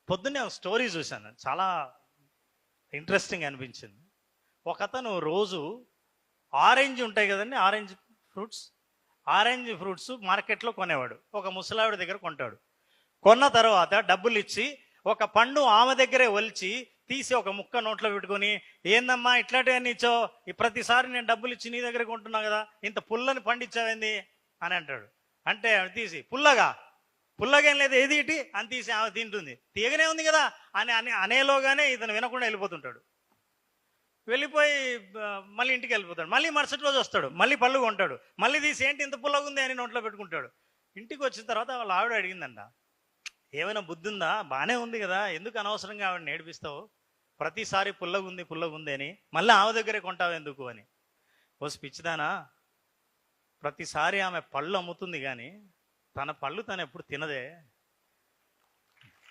పొద్దున్నే ఒక స్టోరీ చూశాను, చాలా ఇంట్రెస్టింగ్ అనిపించింది. ఒకతను రోజు ఆరెంజ్ ఉంటాయి కదండి, ఆరెంజ్ ఫ్రూట్స్ మార్కెట్లో కొనేవాడు. ఒక ముసలావిడ దగ్గర కొంటాడు. కొన్న తర్వాత డబ్బులు ఇచ్చి ఒక పండు ఆమె దగ్గరే ఒలిచి తీసి ఒక ముక్క నోట్లో పెట్టుకొని, ఏందమ్మా ఇట్లాంటివన్నీ ఇచ్చావు, ఈ ప్రతిసారి నేను డబ్బులు ఇచ్చి నీ దగ్గర కొంటున్నా కదా, ఇంత పుల్లని పండిచ్చావేంది అని అంటాడు. అంటే తీసి పుల్లగేం లేదు, ఏది ఇటీ అని తీసి ఆమె తింటుంది. తీగనే ఉంది కదా అని అనేలోగానే ఇతను వినకుండా వెళ్ళిపోతుంటాడు. వెళ్ళిపోయి మళ్ళీ ఇంటికి వెళ్ళిపోతాడు. మళ్ళీ మరుసటి రోజు వస్తాడు, మళ్ళీ పళ్ళు కొంటాడు. మళ్ళీ తీసి ఏంటి ఇంత పుల్లగా ఉంది అని నోట్లో పెట్టుకుంటాడు. ఇంటికి వచ్చిన తర్వాత వాళ్ళ ఆవిడ అడిగిందంట, ఏమైనా బుద్ధి ఉందా, బాగానే ఉంది కదా, ఎందుకు అనవసరంగా ఆవిడ నేర్పిస్తావు, ప్రతిసారి పుల్లగుంది అని మళ్ళీ ఆమె దగ్గరే కొంటావు ఎందుకు అని. ఓ పిచ్చిదానా, ప్రతిసారి ఆమె పళ్ళు అమ్ముతుంది కానీ తన పళ్ళు తను ఎప్పుడు తినదే.